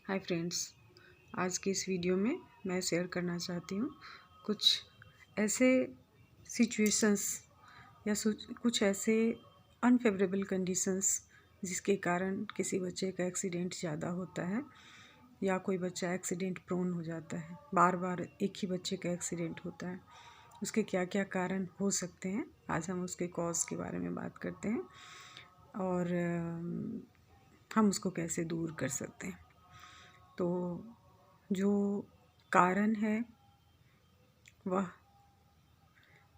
Hi friends, आज की इस वीडियो में मैं शेयर करना चाहती हूँ कुछ ऐसे सिचुएशंस या कुछ ऐसे अनफेवरेबल कंडीशंस जिसके कारण किसी बच्चे का एक्सीडेंट ज़्यादा होता है या कोई बच्चा एक्सीडेंट प्रोन हो जाता है। बार बार एक ही बच्चे का एक्सीडेंट होता है, उसके क्या क्या कारण हो सकते हैं। आज हम उसके कॉज के बारे में बात करते हैं और हम उसको कैसे दूर कर सकते हैं। तो जो कारण है वह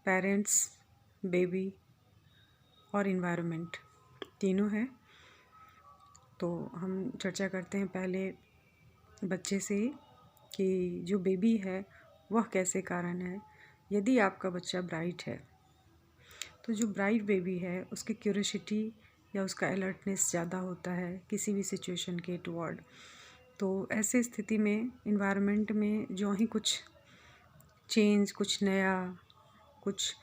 पेरेंट्स, बेबी और इन्वायरमेंट तीनों है। तो हम चर्चा करते हैं पहले बच्चे से कि जो बेबी है वह कैसे कारण है। यदि आपका बच्चा ब्राइट है तो जो ब्राइट बेबी है उसकी क्यूरियोसिटी या उसका अलर्टनेस ज़्यादा होता है किसी भी सिचुएशन के टुवर्ड। तो ऐसे स्थिति में इन्वायरमेंट में जो ही कुछ चेंज, कुछ नया, कुछ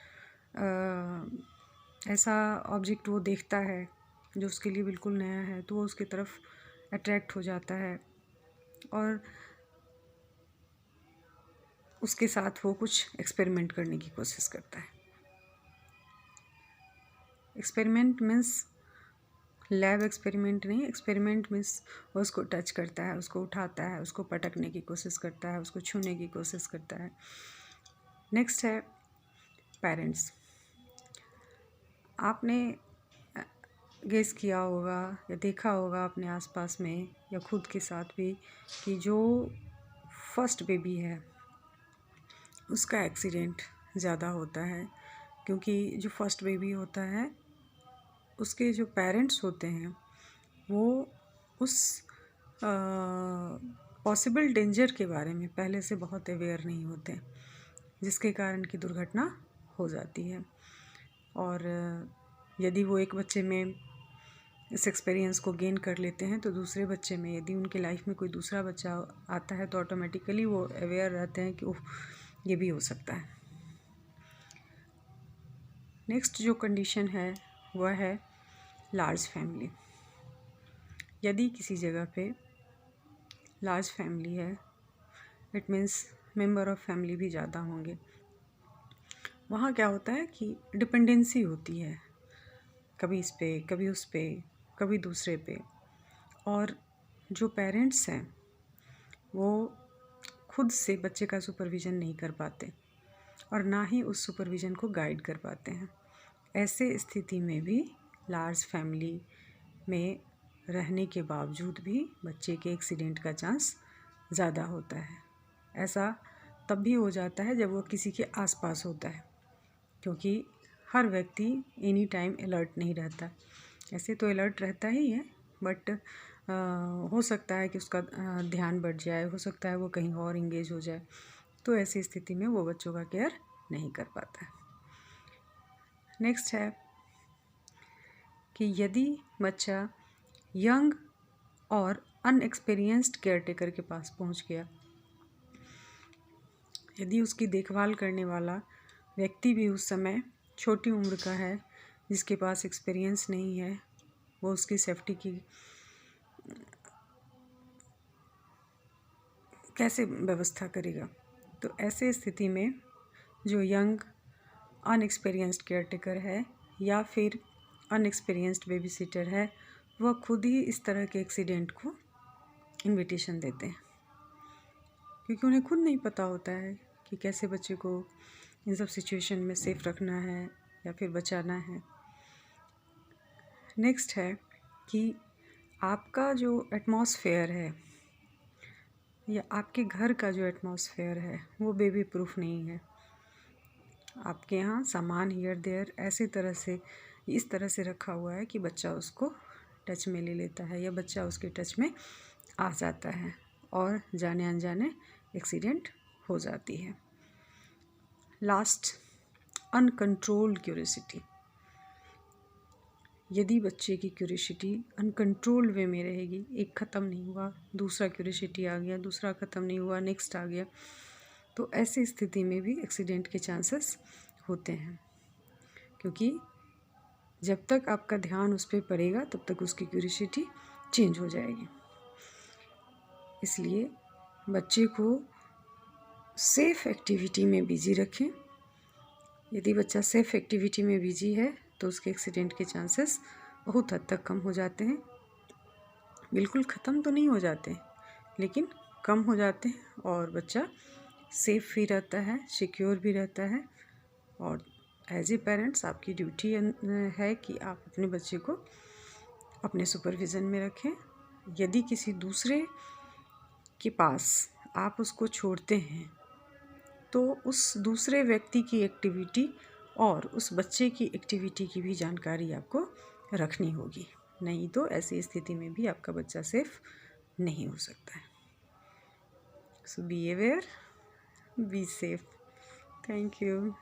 ऐसा ऑब्जेक्ट वो देखता है जो उसके लिए बिल्कुल नया है, तो वो उसकी तरफ अट्रैक्ट हो जाता है और उसके साथ वो कुछ एक्सपेरिमेंट करने की कोशिश करता है। एक्सपेरिमेंट मीन्स लैब एक्सपेरिमेंट नहीं, एक्सपेरिमेंट मीन्स वो उसको टच करता है, उसको उठाता है, उसको पटकने की कोशिश करता है, उसको छूने की कोशिश करता है। नेक्स्ट है पेरेंट्स। आपने गेस किया होगा या देखा होगा अपने आसपास में या खुद के साथ भी कि जो फर्स्ट बेबी है उसका एक्सीडेंट ज़्यादा होता है, क्योंकि जो फर्स्ट बेबी होता है उसके जो पेरेंट्स होते हैं वो उस पॉसिबल डेंजर के बारे में पहले से बहुत अवेयर नहीं होते, जिसके कारण की दुर्घटना हो जाती है। और यदि वो एक बच्चे में इस एक्सपीरियंस को गेन कर लेते हैं तो दूसरे बच्चे में, यदि उनके लाइफ में कोई दूसरा बच्चा आता है तो ऑटोमेटिकली वो अवेयर रहते हैं कि ये भी हो सकता है। नेक्स्ट जो कंडीशन है वह है लार्ज फैमिली। यदि किसी जगह पे लार्ज फैमिली है, it means member of family भी ज़्यादा होंगे। वहाँ क्या होता है कि डिपेंडेंसी होती है, कभी इस पे, कभी उस पे, कभी दूसरे पे। और जो पेरेंट्स हैं वो खुद से बच्चे का सुपरविज़न नहीं कर पाते और ना ही उस सुपरविज़न को गाइड कर पाते हैं। ऐसे स्थिति में भी लार्ज फैमिली में रहने के बावजूद भी बच्चे के एक्सीडेंट का चांस ज़्यादा होता है। ऐसा तब भी हो जाता है जब वो किसी के आसपास होता है, क्योंकि हर व्यक्ति एनी टाइम अलर्ट नहीं रहता। ऐसे तो अलर्ट रहता ही है, बट हो सकता है कि उसका ध्यान बढ़ जाए, हो सकता है वो कहीं और इंगेज हो जाए, तो ऐसी स्थिति में वो बच्चों का केयर नहीं कर पाता है। नेक्स्ट है कि यदि बच्चा यंग और अनएक्सपीरियंस्ड केयरटेकर के पास पहुंच गया, यदि उसकी देखभाल करने वाला व्यक्ति भी उस समय छोटी उम्र का है, जिसके पास एक्सपीरियंस नहीं है, वो उसकी सेफ्टी की कैसे व्यवस्था करेगा। तो ऐसे स्थिति में जो यंग अनएक्सपीरियंस्ड केयरटेकर है या फिर अनएक्सपीरियंस्ड बेबी सिटर है, वह खुद ही इस तरह के एक्सीडेंट को इन्विटेशन देते हैं, क्योंकि उन्हें खुद नहीं पता होता है कि कैसे बच्चे को इन सब सिचुएशन में सेफ रखना है या फिर बचाना है। नेक्स्ट है कि आपका जो एटमॉस्फेयर है या आपके घर का जो एटमॉस्फेयर है वो बेबी प्रूफ नहीं है। आपके यहाँ सामान हियर देयर ऐसी तरह से, इस तरह से रखा हुआ है कि बच्चा उसको टच में ले लेता है या बच्चा उसके टच में आ जाता है और जाने अनजाने एक्सीडेंट हो जाती है। Last, uncontrolled curiosity. यदि बच्चे की क्यूरियोसिटी अनकंट्रोल्ड वे में रहेगी, एक ख़त्म नहीं हुआ, दूसरा क्यूरियोसिटी आ गया, दूसरा ख़त्म नहीं हुआ, नेक्स्ट आ गया, तो ऐसी स्थिति में भी एक्सीडेंट के चांसेस होते हैं, क्योंकि जब तक आपका ध्यान उस पर पड़ेगा तब तक उसकी क्यूरियोसिटी चेंज हो जाएगी। इसलिए बच्चे को सेफ़ एक्टिविटी में बिज़ी रखें। यदि बच्चा सेफ़ एक्टिविटी में बिज़ी है तो उसके एक्सीडेंट के चांसेस बहुत हद तक कम हो जाते हैं। बिल्कुल ख़त्म तो नहीं हो जाते, लेकिन कम हो जाते हैं और बच्चा सेफ़ भी रहता है, सिक्योर भी रहता है। और एज ए पेरेंट्स आपकी ड्यूटी है कि आप अपने बच्चे को अपने सुपरविज़न में रखें। यदि किसी दूसरे के पास आप उसको छोड़ते हैं तो उस दूसरे व्यक्ति की एक्टिविटी और उस बच्चे की एक्टिविटी की भी जानकारी आपको रखनी होगी, नहीं तो ऐसी स्थिति में भी आपका बच्चा सेफ नहीं हो सकता है। So be aware, be safe. Thank you.